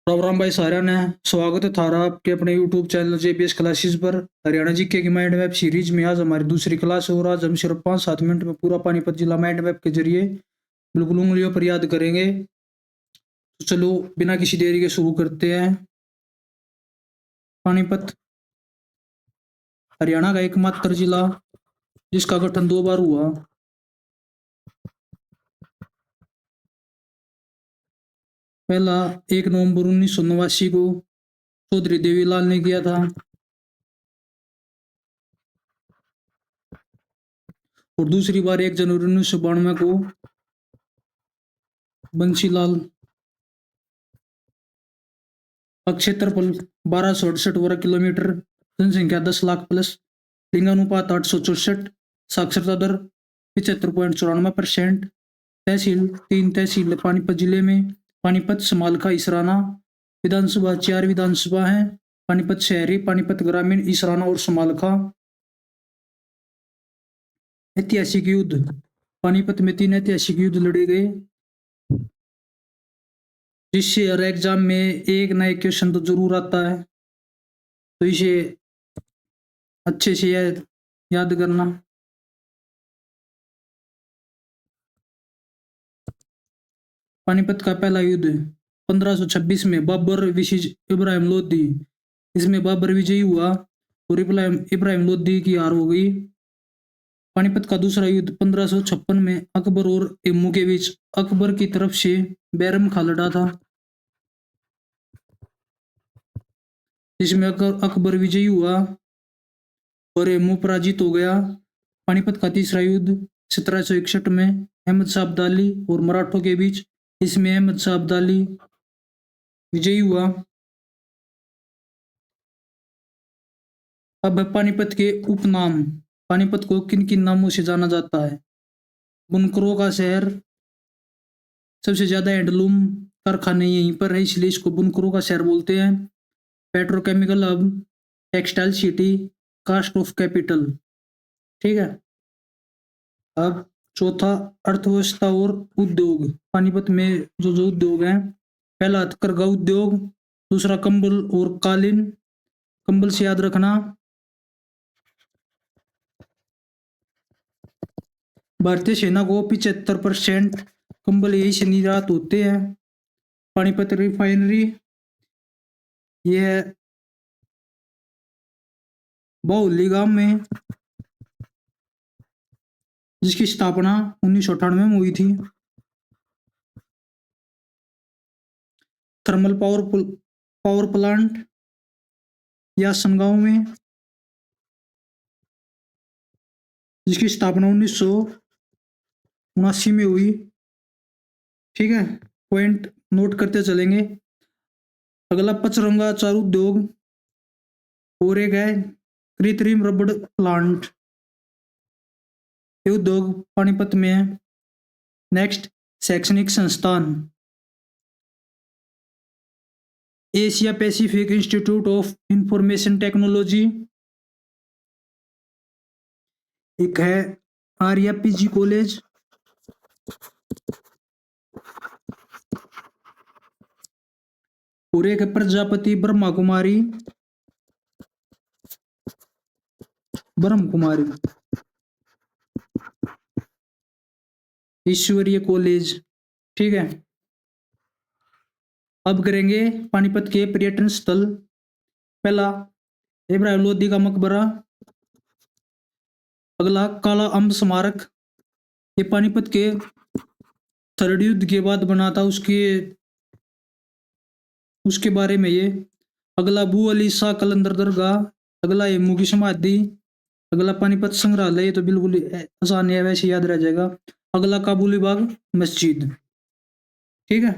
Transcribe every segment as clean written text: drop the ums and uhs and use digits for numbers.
राम राम भाई सारा ने स्वागत है थारा आपके अपने YouTube चैनल जेपीएस क्लासेस पर। हरियाणा जीके की माइंड मैप सीरीज में आज हमारी दूसरी क्लास है और आज हम सिर्फ 5-7 मिनट में पूरा पानीपत जिला माइंड मैप के जरिए बिल्कुल उंगलियों पर याद करेंगे। तो चलो बिना किसी देरी के शुरू करते हैं। पानीपत हरियाणा का एकमात्र जिला जिसका गठन 2 बार हुआ। पहला 1 नवंबर 1989 को चौधरी देवीलाल ने किया था और दूसरी बार 1 जनवरी 1992 को बंसीलाल। क्षेत्रफल 1268 वर्ग किलोमीटर, जनसंख्या 10 लाख प्लस, लिंगानुपात 864, साक्षरता दर 75.94%। तहसील 3 तहसील पानीपत जिले में, पानीपत, समालखा, इसराना। विधानसभा 4 विधानसभा है, पानीपत शहरी, पानीपत ग्रामीण, इसराना और समालखा। ऐतिहासिक युद्ध पानीपत में 3 ऐतिहासिक युद्ध लड़े गए जिससे हर एग्जाम में एक ना एक क्वेश्चन तो जरूर आता है, तो इसे अच्छे से याद करना। पानीपत का पहला युद्ध 1526 में बाबर विसिज इब्राहिम लोदी, इसमें बाबर विजयी हुआ और इब्राहिम लोदी की हार हो गई। पानीपत का दूसरा युद्ध 1556 में अकबर और इमू के बीच, अकबर की तरफ से बैरम खा लड़ा था जिसमें अकबर विजयी हुआ और इमू पराजित हो गया। पानीपत का तीसरा युद्ध 1761 में अहमद शाह अब्दाली और मराठों के बीच, इसमें अहमद शाह अब्दाली विजयी हुआ। अब पानीपत के उपनाम। पानीपत को किन किन नामों से जाना जाता है? बुनकरों का शहर, सबसे ज्यादा हैंडलूम कारखाने यहीं पर है इसलिए इसको बुनकरों का शहर बोलते हैं। Petrochemical hub, textile city, cost of capital. ठीक है। अब चौथा अर्थव्यवस्था और उद्योग। पानीपत में जो जो उद्योग हैं, पहला हथकरघा उद्योग, दूसरा कंबल और कालीन। कंबल से याद रखना भारतीय सेना को 75% कंबल यही से निर्यात होते हैं। पानीपत रिफाइनरी यह है बाहुली गांव में, जिसकी स्थापना 1998 में हुई थी। थर्मल पावर प्लांट यासन में, जिसकी स्थापना 1979 में हुई। ठीक है, पॉइंट नोट करते चलेंगे। अगला पचरंगा चार उद्योग और एक है कृत्रिम रबड़ प्लांट, ये उद्योग पानीपत में है। नेक्स्ट, शैक्षणिक संस्थान Asia Pacific institute of information technology, एक है आर्या पीजी कॉलेज, और एक है प्रजापति ब्रह्मा कुमारी ईश्वरीय कॉलेज। ठीक है। अब करेंगे पानीपत के पर्यटन स्थल। पहला इब्राहिम लोदी का मकबरा, अगला काला अम्ब स्मारक, ये पानीपत के थर्ड युद्ध के बाद बना था, उसके बारे में ये। अगला बू अली शाह कलंदर दरगाह, अगला हेमू की समाधि, अगला पानीपत संग्रहालय, तो बिल्कुल आसान है, वैसे याद रह जाएगा। अगला काबुली बाग मस्जिद। ठीक है।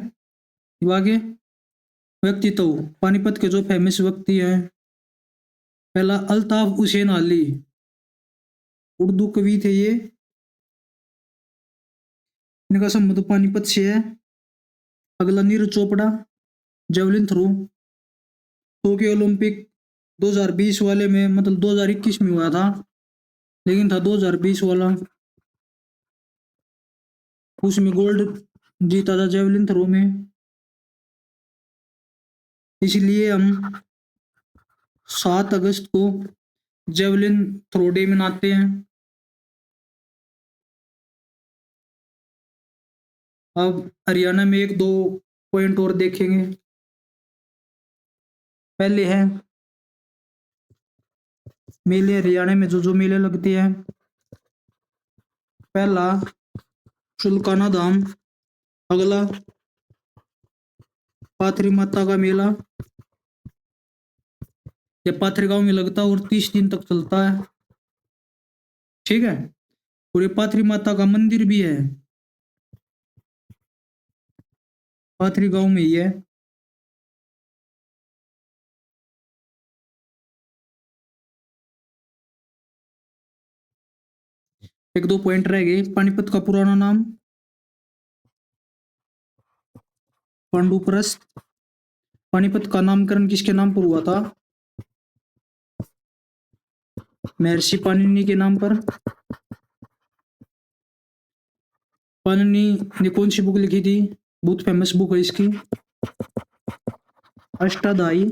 आगे व्यक्तित्व पानीपत के जो फेमस व्यक्ति हैं, पहला अल्ताफ हुसैन अली, उर्दू कवि थे ये, इनका संबंध पानीपत से है। अगला Neeraj Chopra, javelin throw, Tokyo Olympic 2020 वाले में, मतलब 2021 में हुआ था लेकिन था 2020 वाला, उसमें गोल्ड जीता था जेवलिन थ्रो में। इसलिए हम 7 अगस्त को जेवलिन थ्रो डे मनाते हैं। अब हरियाणा में एक दो पॉइंट और देखेंगे। पहले है मेले। हरियाणा में जो मेले लगते हैं, पहला चुलकाना धाम, अगला पाथरी माता का मेला, ये पाथरी गांव में लगता है और 30 दिन तक चलता है। ठीक है। और ये पाथरी माता का मंदिर भी है, पाथरी गांव में ही है। एक दो पॉइंट रह गए। पानीपत का पुराना नाम पांडुप्रस्थ। पानीपत का नामकरण किसके नाम पर हुआ था? महर्षि पाणिनि के नाम पर। पाणिनि ने कौन सी बुक लिखी थी? बहुत फेमस बुक है इसकी, अष्टाध्यायी।